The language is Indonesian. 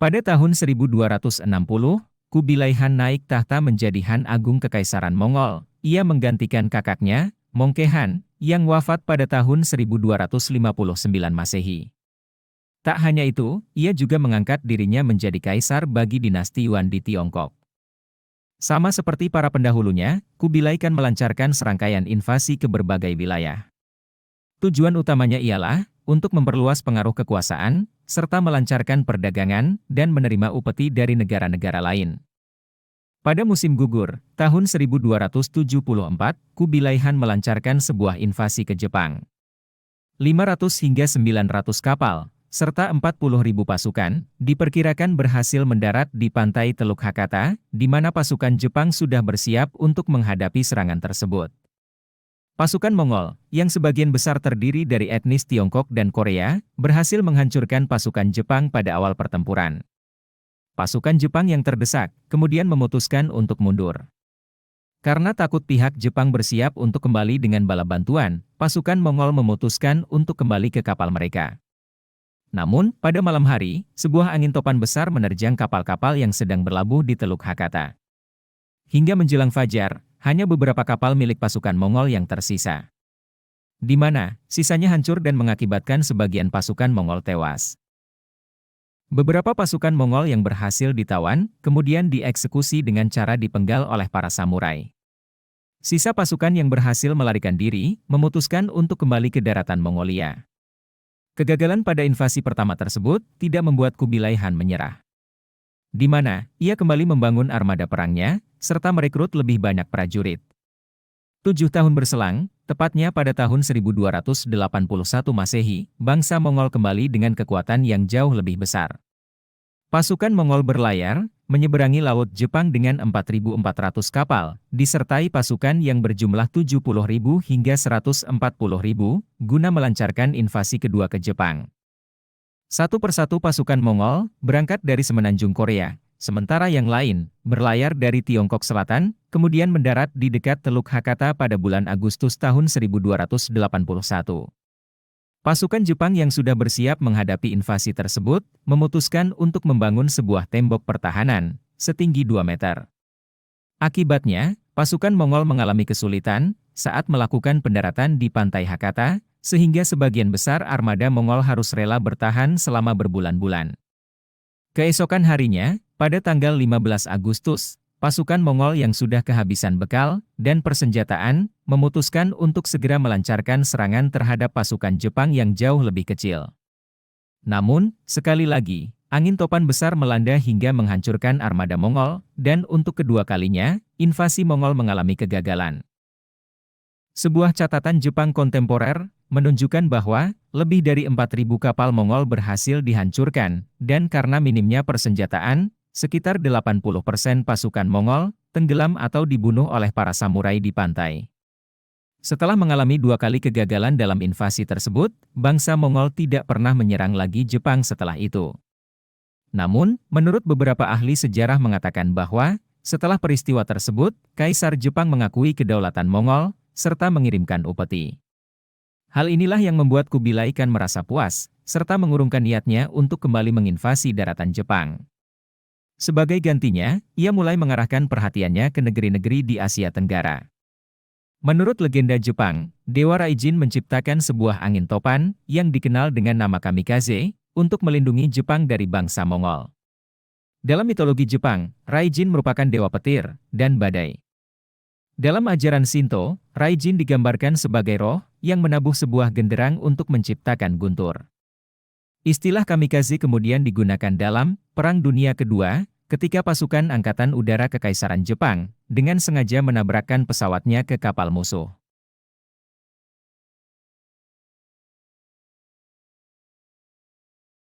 Pada tahun 1260, Kubilai Han naik tahta menjadi Han Agung Kekaisaran Mongol. Ia menggantikan kakaknya, Mongke Han, yang wafat pada tahun 1259 Masehi. Tak hanya itu, ia juga mengangkat dirinya menjadi kaisar bagi dinasti Yuan di Tiongkok. Sama seperti para pendahulunya, Kubilai Khan melancarkan serangkaian invasi ke berbagai wilayah. Tujuan utamanya ialah untuk memperluas pengaruh kekuasaan, serta melancarkan perdagangan dan menerima upeti dari negara-negara lain. Pada musim gugur, tahun 1274, Kubilai Han melancarkan sebuah invasi ke Jepang. 500 hingga 900 kapal, serta 40.000 pasukan, diperkirakan berhasil mendarat di pantai Teluk Hakata, di mana pasukan Jepang sudah bersiap untuk menghadapi serangan tersebut. Pasukan Mongol, yang sebagian besar terdiri dari etnis Tiongkok dan Korea, berhasil menghancurkan pasukan Jepang pada awal pertempuran. Pasukan Jepang yang terdesak, kemudian memutuskan untuk mundur. Karena takut pihak Jepang bersiap untuk kembali dengan bala bantuan, pasukan Mongol memutuskan untuk kembali ke kapal mereka. Namun, pada malam hari, sebuah angin topan besar menerjang kapal-kapal yang sedang berlabuh di Teluk Hakata. Hingga menjelang fajar, hanya beberapa kapal milik pasukan Mongol yang tersisa. Di mana, sisanya hancur dan mengakibatkan sebagian pasukan Mongol tewas. Beberapa pasukan Mongol yang berhasil ditawan, kemudian dieksekusi dengan cara dipenggal oleh para samurai. Sisa pasukan yang berhasil melarikan diri, memutuskan untuk kembali ke daratan Mongolia. Kegagalan pada invasi pertama tersebut tidak membuat Kubilai Han menyerah. Di mana, ia kembali membangun armada perangnya, serta merekrut lebih banyak prajurit. 7 tahun berselang, tepatnya pada tahun 1281 Masehi, bangsa Mongol kembali dengan kekuatan yang jauh lebih besar. Pasukan Mongol berlayar, menyeberangi Laut Jepang dengan 4.400 kapal, disertai pasukan yang berjumlah 70.000 hingga 140.000, guna melancarkan invasi kedua ke Jepang. Satu persatu pasukan Mongol berangkat dari semenanjung Korea, sementara yang lain berlayar dari Tiongkok Selatan, kemudian mendarat di dekat Teluk Hakata pada bulan Agustus tahun 1281. Pasukan Jepang yang sudah bersiap menghadapi invasi tersebut, memutuskan untuk membangun sebuah tembok pertahanan, setinggi 2 meter. Akibatnya, pasukan Mongol mengalami kesulitan saat melakukan pendaratan di pantai Hakata, sehingga sebagian besar armada Mongol harus rela bertahan selama berbulan-bulan. Keesokan harinya, pada tanggal 15 Agustus, pasukan Mongol yang sudah kehabisan bekal dan persenjataan, memutuskan untuk segera melancarkan serangan terhadap pasukan Jepang yang jauh lebih kecil. Namun, sekali lagi, angin topan besar melanda hingga menghancurkan armada Mongol, dan untuk kedua kalinya, invasi Mongol mengalami kegagalan. Sebuah catatan Jepang kontemporer menunjukkan bahwa lebih dari 4.000 kapal Mongol berhasil dihancurkan, dan karena minimnya persenjataan, sekitar 80% pasukan Mongol tenggelam atau dibunuh oleh para samurai di pantai. Setelah mengalami 2 kali kegagalan dalam invasi tersebut, bangsa Mongol tidak pernah menyerang lagi Jepang setelah itu. Namun, menurut beberapa ahli sejarah mengatakan bahwa, setelah peristiwa tersebut, Kaisar Jepang mengakui kedaulatan Mongol, serta mengirimkan upeti. Hal inilah yang membuat Kubilai Khan merasa puas, serta mengurungkan niatnya untuk kembali menginvasi daratan Jepang. Sebagai gantinya, ia mulai mengarahkan perhatiannya ke negeri-negeri di Asia Tenggara. Menurut legenda Jepang, Dewa Raijin menciptakan sebuah angin topan yang dikenal dengan nama Kamikaze untuk melindungi Jepang dari bangsa Mongol. Dalam mitologi Jepang, Raijin merupakan dewa petir dan badai. Dalam ajaran Shinto, Raijin digambarkan sebagai roh yang menabuh sebuah genderang untuk menciptakan guntur. Istilah kamikaze kemudian digunakan dalam Perang Dunia Kedua, ketika pasukan Angkatan Udara Kekaisaran Jepang dengan sengaja menabrakkan pesawatnya ke kapal musuh.